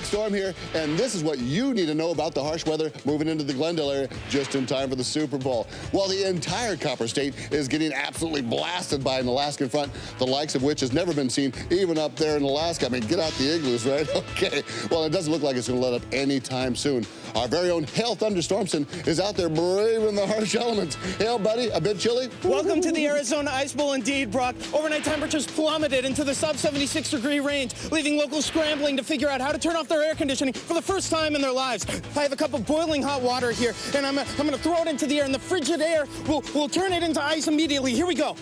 box storm here, and this is what you need to know about the harsh weather moving into the Glendale area just in time for the Super Bowl. While the entire Copper State is getting absolutely blasted by an Alaskan front, the likes of which has never been seen even up there in Alaska. I mean, get out the igloos, right? Okay. Well, it doesn't look like it's going to let up anytime soon. Our very own Hail Thunderstormson is out there braving the harsh elements. Hail, buddy, a bit chilly? Welcome to the Arizona Ice Bowl indeed, Brock. Overnight temperatures plummeted into the sub-76-degree range, leaving locals scrambling to figure out how to turn off their air conditioning for the first time in their lives. I have a cup of boiling hot water here, and I'm going to throw it into the air, and the frigid air will turn it into ice immediately. Here we go.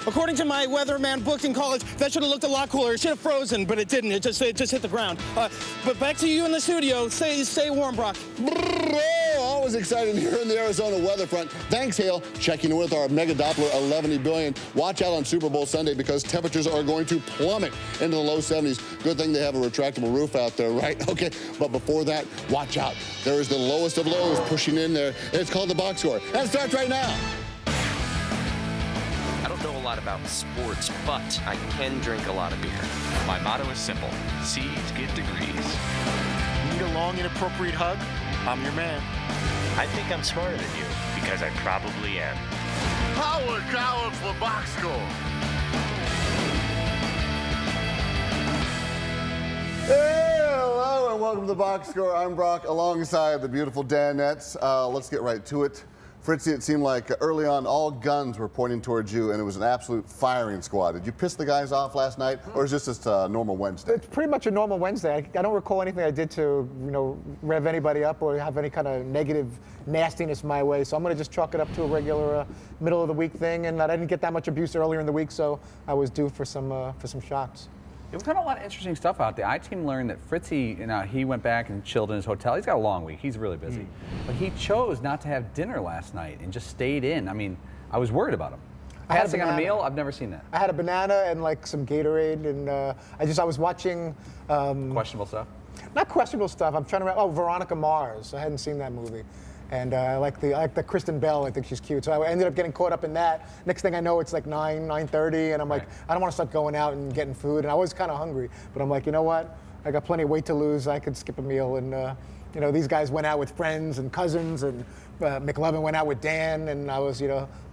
According to my weatherman booked in college, that should have looked a lot cooler. It should have frozen, but it didn't. It just hit the ground. But back to you in the studio. Stay warm, Brock. Always exciting here in the Arizona weather front. Thanks, Hail. Checking in with our Mega Doppler 11 billion. Watch out on Super Bowl Sunday because temperatures are going to plummet into the low 70s. Good thing they have a retractable roof out there, right? Okay, but before that, watch out. There is the lowest of lows pushing in there. It's called the box score. That starts right now. I don't know a lot about sports, but I can drink a lot of beer. My motto is simple. C's get degrees. Need a long, inappropriate hug? I'm your man. I think I'm smarter than you. Because I probably am. Power College for box score. Hello and welcome to the box score. I'm Brock alongside the beautiful Dannettes. Let's get right to it. Fritzy, it seemed like early on all guns were pointing towards you, and it was an absolute firing squad. Did you piss the guys off last night, or is this just a normal Wednesday? It's pretty much a normal Wednesday. I don't recall anything I did to, rev anybody up or have any kind of negative nastiness my way. So I'm going to just chalk it up to a regular middle of the week thing. And I didn't get that much abuse earlier in the week, so I was due for some shocks. We've had a lot of interesting stuff out there. I-Team learned that Fritzy, he went back and chilled in his hotel. He's got a long week. He's really busy. But he chose not to have dinner last night and just stayed in. I mean, I was worried about him. Passing on a meal? I've never seen that. I had a banana and like some Gatorade, and I was watching. Questionable stuff? Not questionable stuff. I'm trying to remember. Oh, Veronica Mars. I hadn't seen that movie. And I like the Kristen Bell. I think she's cute. So I ended up getting caught up in that. Next thing I know, it's like 9:30, and I'm like, I don't want to start going out and getting food. And I was kind of hungry, but I'm like, you know what? I got plenty of weight to lose. I could skip a meal. And these guys went out with friends and cousins, and McLovin went out with Dan, and I was,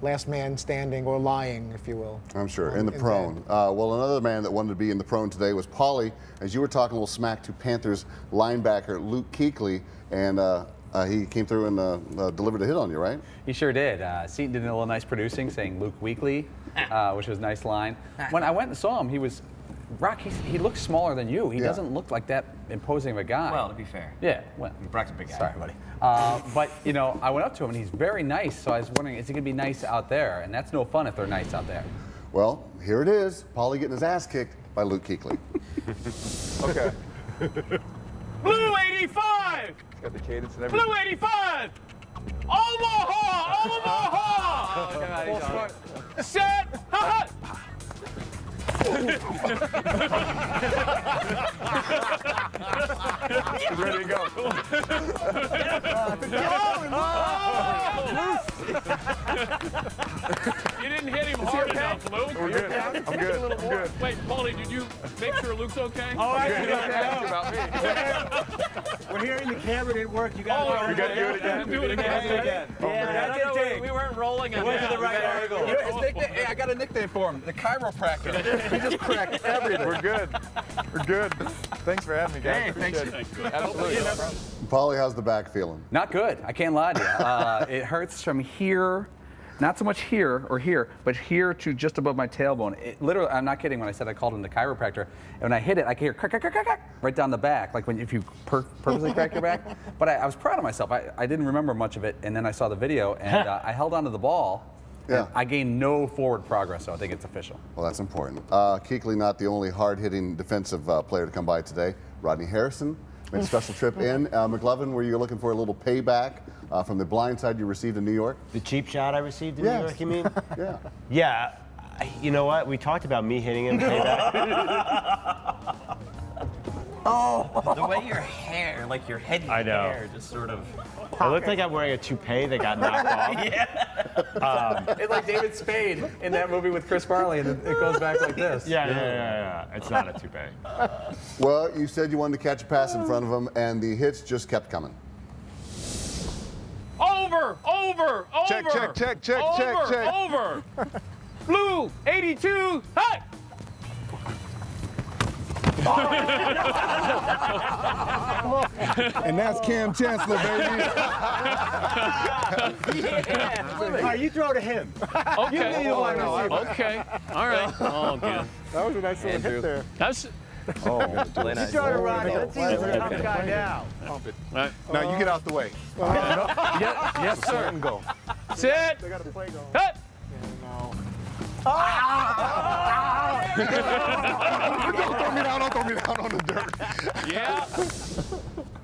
last man standing, or lying, if you will. I'm sure, in the prone. Well, another man that wanted to be in the prone today was Paulie, as you were talking a little smack to Panthers linebacker Luke Kuechly, and he came through and delivered a hit on you, right? He sure did. Seton did a little nice producing, saying Luke Weekly, which was a nice line. When I went and saw him, he was, Brock, he looks smaller than you. He doesn't look like that imposing of a guy. Well, to be fair. Yeah. Well, Brock's a big guy. Sorry, buddy. But, I went up to him, and he's very nice, so I was wondering, is he going to be nice out there? And that's no fun if they're nice out there. Well, here it is. Paulie getting his ass kicked by Luke Kuechly. Okay. Blue 85! Got the cadence and everything. Blue 85! Omaha! Omaha! Oh, God, Set! Ha He's ready to go. You didn't hit him hard enough, Luke. We're good. I'm good. I'm good. Wait, Paulie, did you make sure Luke's okay? Oh, I didn't ask about me. We're hearing the camera didn't work. You got to We got to do it again. Do it again. Yeah, we weren't rolling on went to the right angle. Hey, I got a nickname for him, the chiropractor. He just cracked everything. We're good. We're good. Thanks for having me, guys. Hey, thanks. Absolutely. Paulie, how's the back feeling? Not good. I can't lie to you. It hurts from here, not so much here or here, but here to just above my tailbone. It, literally, I'm not kidding when I said I called him the chiropractor. And when I hit it, I could hear crack, crack, crack, crack, crack, right down the back, like if you purposely crack your back. But I was proud of myself. I didn't remember much of it, and then I saw the video, and I held onto the ball. Yeah. I gained no forward progress, so I think it's official. Well, that's important. Kuechly, not the only hard-hitting defensive player to come by today. Rodney Harrison made a special trip in. McLovin, were you looking for a little payback from the blind side you received in New York? The cheap shot I received in New York, you mean? Yeah. Yeah. You know what? We talked about me hitting him payback. Oh! The way your hair, like your heady hair, just sort of It looked like I'm wearing a toupee that got knocked off. Yeah. It's like David Spade in that movie with Chris Farley, and it goes back like this. Yeah. It's not a toupee. Well, you said you wanted to catch a pass in front of him, and the hits just kept coming. Over. Check. Over. Blue, 82, hey! And that's Cam Chancellor, baby. All right, you throw to him. Okay. Okay. All right. Oh, good. That was a nice little hit there. That's. Oh, you throw to Ronnie. Let's see who's the tough guy now. Pump it. Right. Now you get out the way. Yes, sir. And go. Sit. They got a play going. Cut. Don't throw me down on the dirt. Yeah.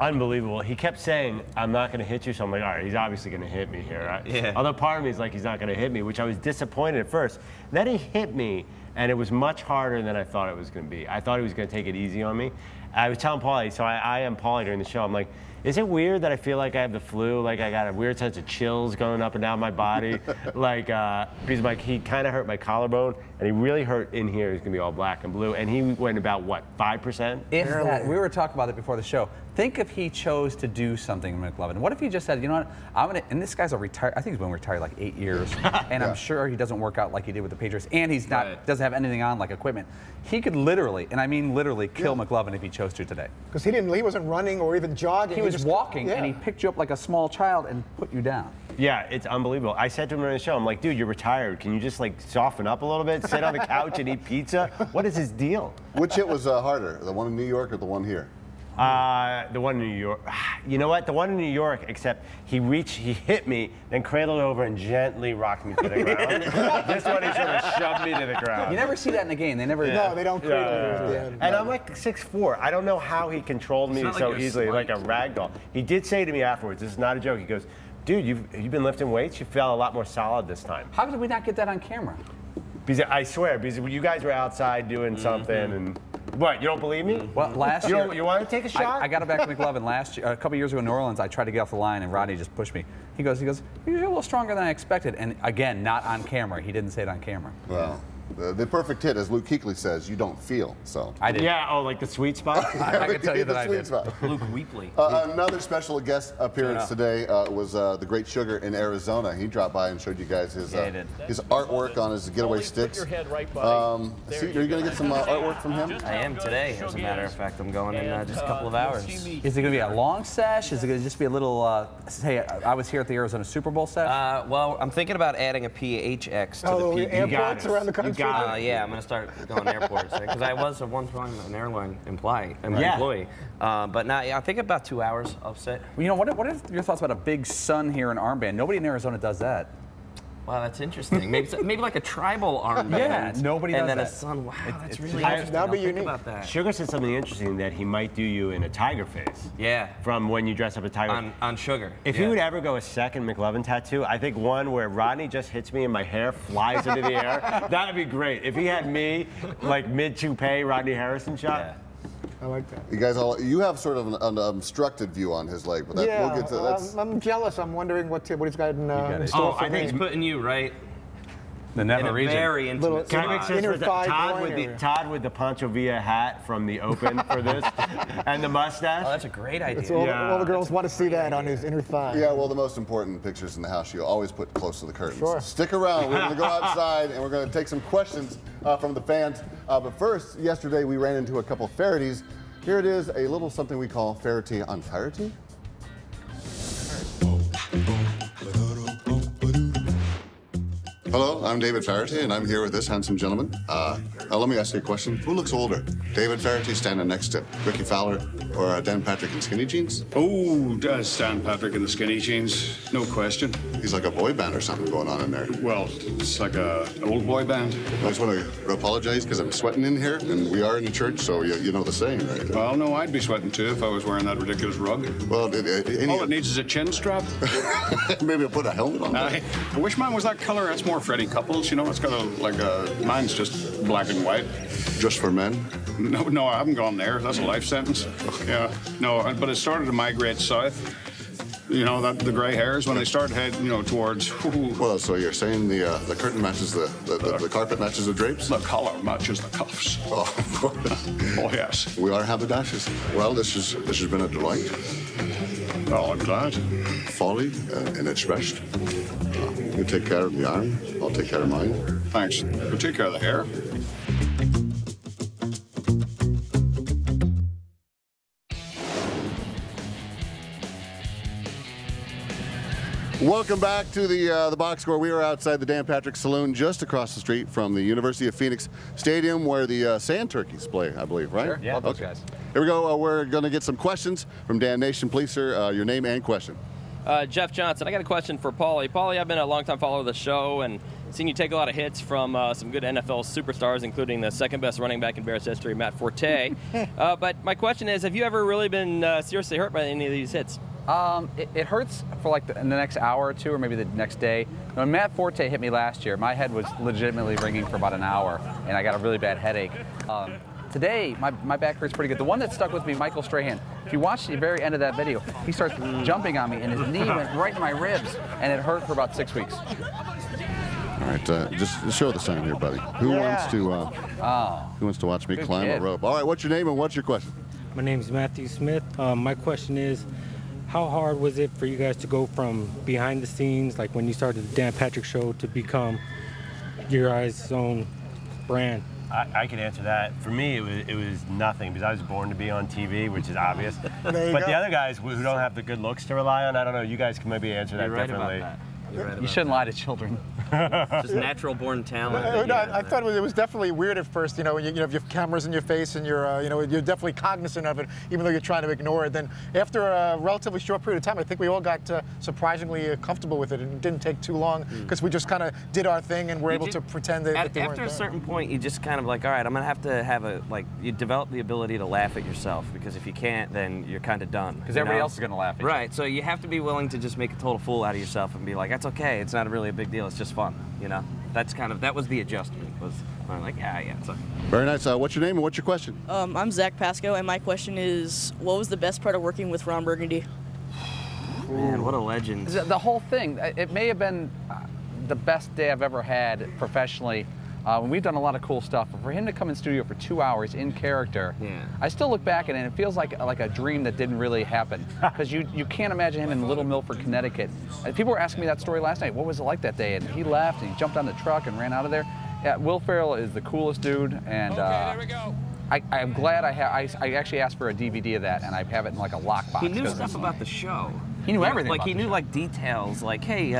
Unbelievable. He kept saying, I'm not going to hit you. So I'm like, all right, he's obviously going to hit me here. Right? Yeah. Although part of me is like, he's not going to hit me, which I was disappointed at first. Then he hit me, and it was much harder than I thought it was going to be. I thought he was going to take it easy on me. I was telling Paulie, so I am Paulie during the show. I'm like, is it weird that I feel like I have the flu? Like I got a weird sense of chills going up and down my body? Because he kind of hurt my collarbone, and he really hurt in here. He's gonna be all black and blue, and he went about what, 5%? If that, we were talking about it before the show. Think if he chose to do something, McLovin. What if he just said, you know what, I'm gonna, and this guy's a retired, I think he's been retired like 8 years, and I'm sure he doesn't work out like he did with the Patriots, and he's not, doesn't have anything on like equipment. He could literally, and I mean literally, kill McLovin if he chose to today. Because he wasn't running or even jogging. He was walking, and he picked you up like a small child and put you down. Yeah, it's unbelievable. I said to him during the show, I'm like, dude, you're retired. Can you just like soften up a little bit, sit on the couch and eat pizza? What is his deal? Which hit was harder, the one in New York or the one here? The one in New York. You know what? The one in New York, except he hit me, then cradled over and gently rocked me to the ground. This one, he sort of shoved me to the ground. You never see that in a game. They never. No, they don't cradle you. And I'm like 6'4". I don't know how he controlled me so easily, like a rag doll. He did say to me afterwards, this is not a joke, he goes, dude, you've been lifting weights? You felt a lot more solid this time. How did we not get that on camera? Because I swear, because you guys were outside doing something, and what? You don't believe me? Well, last year, you want to take a shot? I got it back to McLovin last year. A couple years ago in New Orleans, I tried to get off the line, and Rodney just pushed me. He goes, you're a little stronger than I expected, and again, not on camera. He didn't say it on camera. Well, the perfect hit, as Luke Kuechly says, you don't feel. So I did. Yeah. Oh, like the sweet spot. I can tell you that I did. Luke Weekley. Another special guest appearance today was the Great Sugar in Arizona. He dropped by and showed you guys his artwork on his getaway sticks. Are you going to get some artwork from him? I am today, as a matter of fact. I'm going in just a couple of hours. Is it going to be a long sesh? Is it going to just be a little, say, I was here at the Arizona Super Bowl sesh? Well, I'm thinking about adding a PHX to the PHX. Airports around the country. Yeah, I'm going to start going to airports because I was at one time an airline employee. But now, I think about 2 hours I'll sit. Well, you know, what are your thoughts about a big sun here in armband? Nobody in Arizona does that. Wow, that's interesting. Maybe like a tribal armband. Yeah, nobody does and then that. a sun. Wow, that's really interesting. That'd be I'll think unique. about that. Sugar said something interesting that he might do you in a tiger face. Yeah. From when you dress up a tiger. On Sugar. If you would ever go a second McLovin tattoo, I think one where Rodney just hits me and my hair flies into the air. That'd be great. If he had me, like mid-toupee, Rodney Harrison shot. Yeah. I like that. You guys you have sort of an obstructed view on his leg, but that, we'll get to that. I'm jealous. I'm wondering what he's got in store for I think he's putting you right The nether in a region. very intimate Can I make spot. sense with Todd with the Pancho Villa hat from the Open for this, and the mustache? Oh, that's a great idea. So all the girls want to see that on his inner thigh. Yeah, well, the most important pictures in the house you always put close to the curtains. Sure. Stick around. We're going to go outside, and we're going to take some questions from the fans. But first, yesterday we ran into a couple of Fahertys. Here it is, a little something we call Faherty on Faherty. Hello, I'm David Feherty, and I'm here with this handsome gentleman. Let me ask you a question. Who looks older? David Feherty standing next to Ricky Fowler or Dan Patrick in skinny jeans? Oh, does Dan Patrick in the skinny jeans, no question. He's like a boy band or something going on in there. Well, it's like an old boy band. I just want to apologize because I'm sweating in here, and we are in a church, so you know the saying, right? Well, no, I'd be sweating too if I was wearing that ridiculous rug. Well, all it needs is a chin strap. Maybe I'll put a helmet on that. Which man was that color? That's more Freddie Couples, you know, it's got mine's just black and white. Just for men? No, I haven't gone there. That's a life sentence. Yeah, no, but it started to migrate south. You know, the gray hairs when they start heading, you know, towards. Well, so you're saying the curtain matches the carpet matches the drapes? The color matches the cuffs. Oh, of course. Oh, yes. We are haberdashers. Well, this has been a delight. Oh, I'm glad. Folly, and it's rest. You take care of the arm. I'll take care of mine. Thanks. You take care of the hair. Welcome back to the box score. We are outside the Dan Patrick Saloon, just across the street from the University of Phoenix Stadium, where the Sand Turkeys play, I believe, right? Sure. Yeah, those guys. Here we go. We're going to get some questions from Dan Nation. Please, sir, your name and question. Jeff Johnson. I got a question for Paulie. Paulie, I've been a longtime follower of the show and seen you take a lot of hits from some good NFL superstars, including the second best running back in Bears history, Matt Forte. But my question is, have you ever really been seriously hurt by any of these hits? It hurts for like in the next hour or two, or maybe the next day. When Matt Forte hit me last year, my head was legitimately ringing for about an hour, and I got a really bad headache. Today, my back hurts pretty good. The one that stuck with me, Michael Strahan, if you watch the very end of that video, he starts jumping on me, and his knee went right in my ribs, and it hurt for about 6 weeks. All right, just show the sign here, buddy. Who wants to watch me climb a rope? All right, what's your name and what's your question? My name is Matthew Smith. My question is, how hard was it for you guys to go from behind the scenes, like when you started the Dan Patrick Show, to become your guys' own brand? I can answer that. For me, it was nothing, because I was born to be on TV, which is obvious. But the other guys who don't have the good looks to rely on, I don't know, you guys can maybe answer that differently. About that. You shouldn't lie to children. Just natural born talent. No, I thought it was definitely weird at first. You know, you have your cameras in your face and you're, you're definitely cognizant of it, even though you're trying to ignore it. Then after a relatively short period of time, I think we all got surprisingly comfortable with it. It didn't take too long because we just kind of did our thing and were able to pretend that they weren't After a there. certain point, you just kind of like, all right, I'm gonna have to have you develop the ability to laugh at yourself, because if you can't, then you're kind of done. Because everybody else is gonna laugh at you. Right. So you have to be willing to just make a total fool out of yourself and be like, that's okay. It's not really a big deal. It's just fun. You know. That was the adjustment. I'm like, yeah, it's okay. Very nice. What's your name and what's your question? I'm Zach Pasco, and my question is, what was the best part of working with Ron Burgundy? Man, what a legend. The whole thing, it may have been the best day I've ever had professionally. We've done a lot of cool stuff, but for him to come in studio for 2 hours in character, I still look back at it and it feels like a dream that didn't really happen. Because you can't imagine him in Little Milford, Connecticut. People were asking me that story last night. What was it like that day? And he left and he jumped on the truck and ran out of there. Yeah, Will Ferrell is the coolest dude, and there we go. I'm glad I actually asked for a DVD of that, and I have it in like a lockbox. He knew stuff about the show. He knew everything. Like he knew like details, like, hey,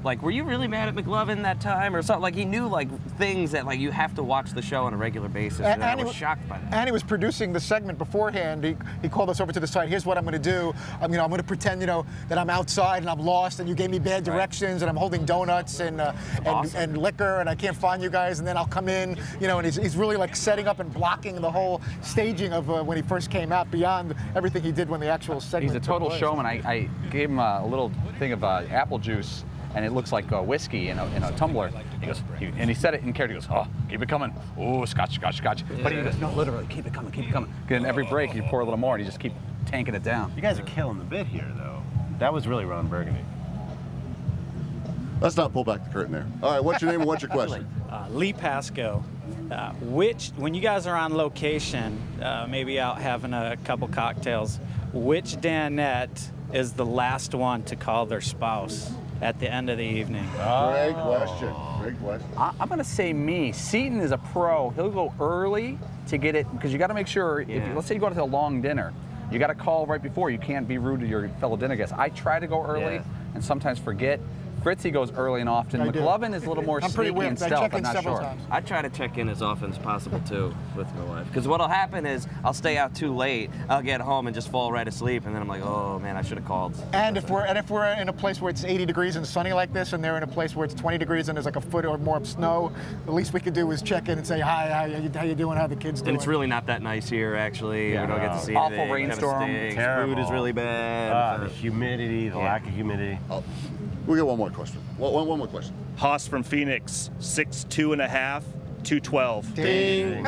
like, were you really mad at McLovin that time or something? Like he knew like things that like you have to watch the show on a regular basis. And I was shocked by that. And he was producing the segment beforehand. He called us over to the side. Here's what I'm going to do. I'm going to pretend, that I'm outside and I'm lost, and you gave me bad directions, and I'm holding donuts and liquor, and I can't find you guys. And then I'll come in, and he's really like setting up and blocking the whole staging of when he first came out, beyond everything he did when the actual segment. He's a total showman. I gave him a little thing of apple juice, and it looks like whiskey in a tumbler. He goes, and he said it in character. He goes, oh, keep it coming. Oh, scotch, scotch, scotch. Yeah. But he goes, no, literally, keep it coming, keep it coming. And every break, you pour a little more, and you just keep tanking it down. You guys are killing the bit here, though. That was really Ron Burgundy. Let's not pull back the curtain there. All right, what's your name and what's your question? Lee Pasco. When you guys are on location, maybe out having a couple cocktails, which Dannette is the last one to call their spouse at the end of the evening? Great question. Great question. I'm going to say me. Seton is a pro. He'll go early to get it, because you got to make sure, let's say you go out to a long dinner, you got to call right before. You can't be rude to your fellow dinner guests. I try to go early and sometimes forget. Fritzy goes early and often. McLovin is a little more sneaky and stealth, I'm not sure. I try to check in as often as possible too with my wife, because what'll happen is I'll stay out too late, I'll get home and just fall right asleep, and then I'm like, oh man, I should have called. And if we're in a place where it's 80 degrees and sunny like this, and they're in a place where it's 20 degrees and there's like a foot or more of snow, the least we could do is check in and say, hi, how you doing, how the kids doing? And it's really not that nice here, actually. Yeah, we don't get to see awful anything. rainstorm. Terrible. Food is really bad. The humidity, the lack of humidity. We got one more question. One more question. Haas from Phoenix, 6'2½", 212. Ding.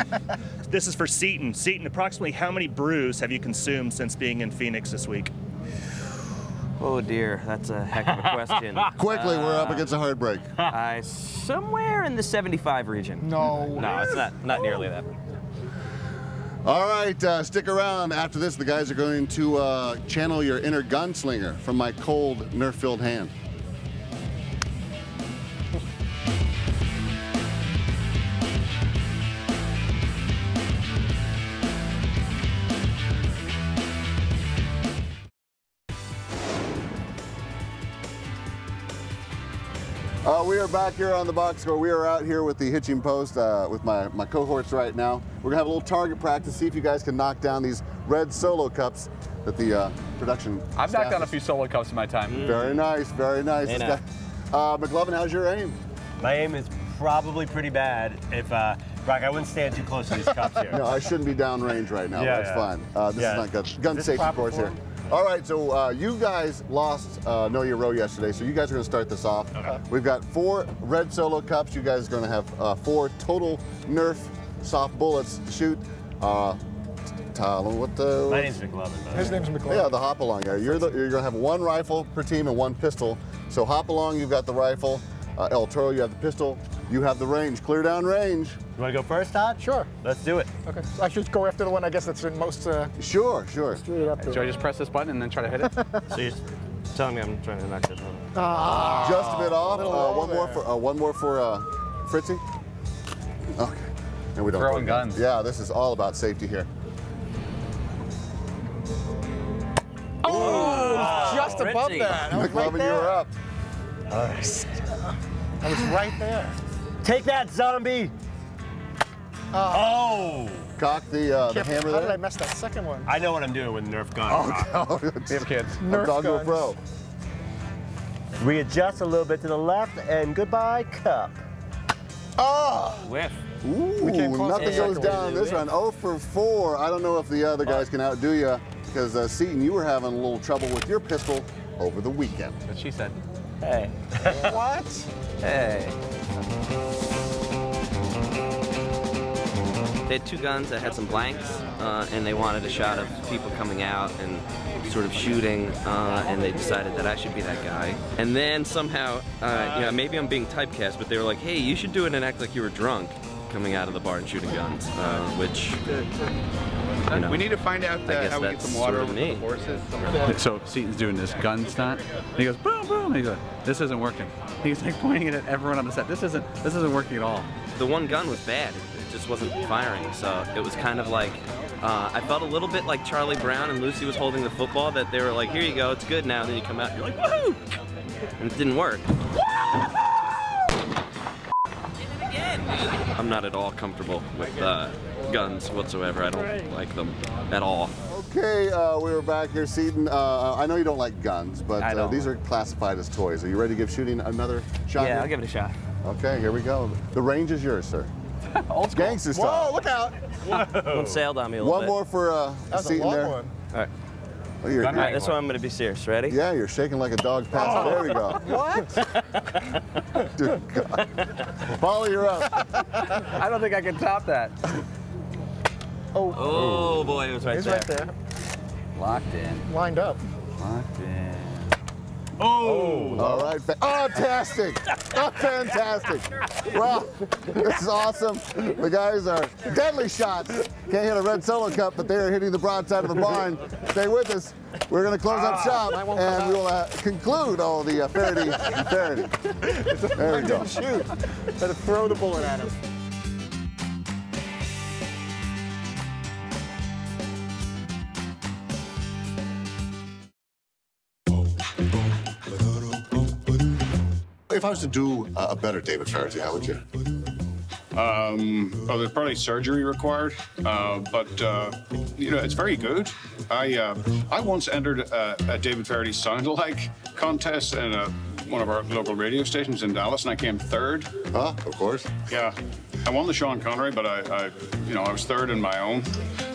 This is for Seton. Seton, approximately how many brews have you consumed since being in Phoenix this week? Oh dear, that's a heck of a question. Quickly, we're up against a heartbreak. Somewhere in the 75 region. No. No, it's not nearly that. All right, stick around. After this, the guys are going to channel your inner gunslinger from my cold, Nerf-filled hand. We are back here on the box score. We are out here with the hitching post with my cohorts right now. We're gonna have a little target practice, see if you guys can knock down these red solo cups that the production I've knocked down a few solo cups in my time. Very nice, very nice. McLovin, how's your aim? My aim is probably pretty bad. If Brock, I wouldn't stand too close to these cups here. No, I shouldn't be downrange right now. Yeah, That's yeah. fine. This is not gun safety course here. All right, so you guys lost Know Your Row yesterday, so you guys are going to start this off. Okay. We've got 4 red solo cups. You guys are going to have 4 total Nerf soft bullets to shoot. Tyler, what the? My name's McLovin. His name's McLovin. Yeah, the hop along guy. You're going to have 1 rifle per team and 1 pistol. So hop along, you've got the rifle. El Toro, you have the pistol. You have the range. Clear down range. You want to go first, Todd? Sure. Let's do it. Okay. So I should go after the one, I guess, that's in most... Sure. Straight up Should I just press this button and then try to hit it? So you're telling me I'm trying to knock this off? Just a bit off. One more for Fritzy. Okay. And we don't Throwing guns. Yeah, this is all about safety here. Oh, just above Fritzy. that. I was right McLovin, there. you're up. All right. I was right there. Take that, zombie. Oh. Cock the hammer How did I there. mess that second one? I know what I'm doing with Nerf gun. Oh, We have kids. I'm dog to a pro. Readjust a little bit to the left, and goodbye, cup. Oh! Whiff. Ooh, came close. nothing goes down this Yeah. round. 0 for 4. I don't know if the other guys can outdo you because Seaton, you were having a little trouble with your pistol over the weekend. That's what she said. Hey. What? Hey. They had 2 guns that had some blanks, and they wanted a shot of people coming out and sort of shooting, and they decided that I should be that guy. And then somehow, maybe I'm being typecast, but they were like, hey, you should do it and act like you were drunk coming out of the bar and shooting guns, which, you know, We need to find out I guess how we get that's some water sort of over me. the horses. So Seaton's doing this gun stunt. And he goes boom, boom. And he goes, this isn't working. He's like pointing it at everyone on the set. This isn't working at all. The one gun was bad. It just wasn't firing, so it was kind of like, I felt a little bit like Charlie Brown and Lucy was holding the football, that they were like, here you go, it's good now, and then you come out and you're like, woohoo! And it didn't work. I'm not at all comfortable with guns whatsoever. I don't like them at all. Okay, we were back here, Seaton. I know you don't like guns, but I don't. these are classified as toys. Are you ready to give shooting another shot? Yeah, here? I'll give it a shot. Okay, here we go. The range is yours, sir. Old school. Gangster style. Whoa, look out. One sailed on me a little One bit. more for That's a Seaton long there. one. All right. Oh, you're, All right, this one I'm going to be serious. Ready? yeah, you're shaking like a dog passed. There we go. What? Dear God. Paulie, you're up. I don't think I can top that. Oh, boy, it was right He's there. right there. Locked in. Lined up. Locked in. Oh! All right. Fantastic. Fantastic. Well, this is awesome. The guys are deadly shots. Can't hit a red solo cup, but they are hitting the broadside of a barn. Stay with us. We're going to close up shop, and we will conclude all the Faherty and Faherty. There we go. Shoot. Better throw the bullet at him. If I was to do a better David Feherty, how would you? Well, there's probably surgery required, but it's very good. I once entered a David Feherty sound-alike contest in one of our local radio stations in Dallas, and I came 3rd. Huh? Of course. Yeah, I won the Sean Connery, but I was 3rd in my own.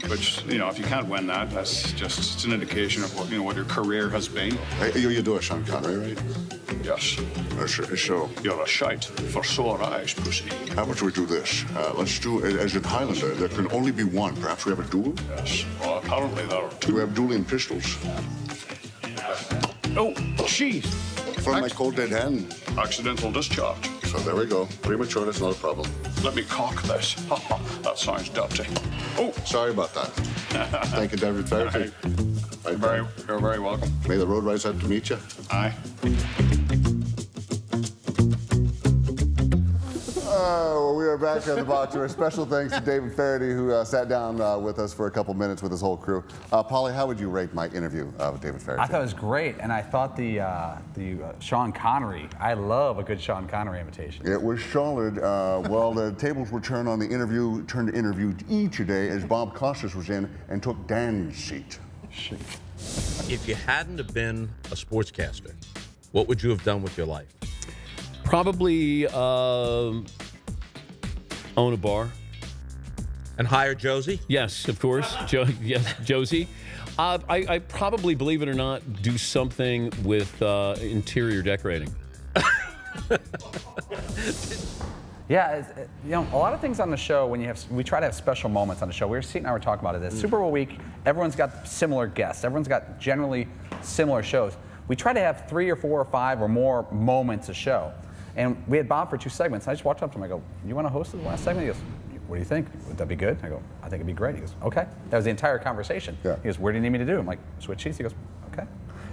Which, if you can't win that, that's just it's an indication of what your career has been. Hey, you do a Sean Connery, right? Yes. So You're a shite for sore eyes, pussy. How about we do this? Let's do, as in Highlander, there can only be one. Perhaps we have a duel? Yes. Well, apparently there are 2. Do we have dueling pistols? Oh, jeez. From my cold dead hand. Accidental discharge. So there we go. Premature, that's not a problem. Let me cock this. That sounds dirty. Oh, sorry about that. Thank you, David Feherty. You're very welcome. May the road rise out to meet you. Aye. Well, we are back here in the box. A special thanks to David Feherty, who sat down with us for a couple minutes with his whole crew. Paulie, how would you rate my interview with David Feherty? I thought it was great, and I thought the Sean Connery. I love a good Sean Connery imitation. It was solid. Well, the tables were turned on the interview, turned to interview each day as Bob Costas was in and took Dan's seat. If you hadn't have been a sportscaster, what would you have done with your life? Probably own a bar. And hire Josie? Yes, of course. Yes, Josie. I probably, believe it or not, do something with interior decorating. Yeah, you know, a lot of things on the show, we try to have special moments on the show. Seat and I were talking about it. It's Super Bowl week. Everyone's got similar guests. Everyone's got generally similar shows. We try to have 3 or 4 or 5 or more moments a show. And we had Bob for 2 segments. And I just walked up to him. I go, "You want to host the last segment?" He goes, "What do you think? Would that be good?" I go, "I think it'd be great." He goes, "Okay." That was the entire conversation. Yeah. He goes, "Where do you need me to do?" I'm like, "Switch seats." He goes, "Okay."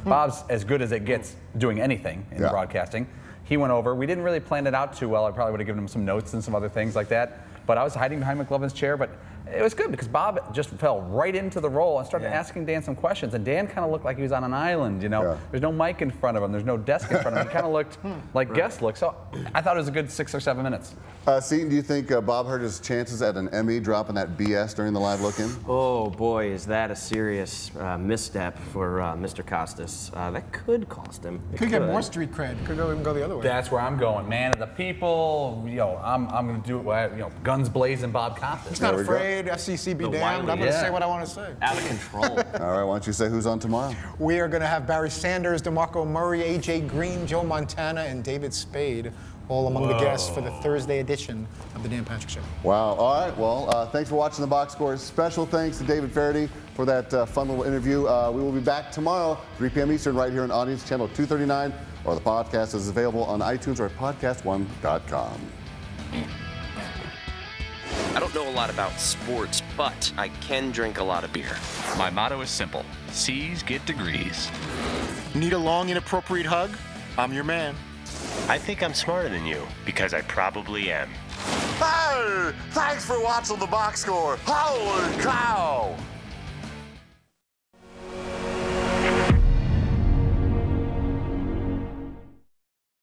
Bob's as good as it gets doing anything in broadcasting. He went over. We didn't really plan it out too well. I probably would have given him some notes and some other things like that. But I was hiding behind McLovin's chair. But it was good because Bob just fell right into the role and started asking Dan some questions. And Dan kind of looked like he was on an island, you know. Yeah. There's no mic in front of him. There's no desk in front of him. He kind of looked like guest look. So I thought it was a good 6 or 7 minutes. Seaton, do you think Bob hurt his chances at an Emmy dropping that BS during the live look-in? Oh boy, is that a serious misstep for Mr. Costas. That could cost him. Could get more street cred. Could even go the other way. That's where I'm going. Man of the people. You know, I'm going to do it. You know, guns blazing, Bob Costas. He's not afraid. FCC be damned. I'm going to say what I want to say. Out of control. All right, why don't you say who's on tomorrow? We are going to have Barry Sanders, DeMarco Murray, AJ Green, Joe Montana, and David Spade, all among the guests for the Thursday edition of the Dan Patrick Show. Wow. All right. Well, thanks for watching the Box Scores. Special thanks to David Feherty for that fun little interview. We will be back tomorrow, 3 p.m. Eastern, right here on Audience Channel 239, or the podcast is available on iTunes or at podcastone.com. I don't know a lot about sports, but I can drink a lot of beer. My motto is simple. C's get degrees. Need a long, inappropriate hug? I'm your man. I think I'm smarter than you, because I probably am. Hey! Thanks for watching the Box Score. Holy cow!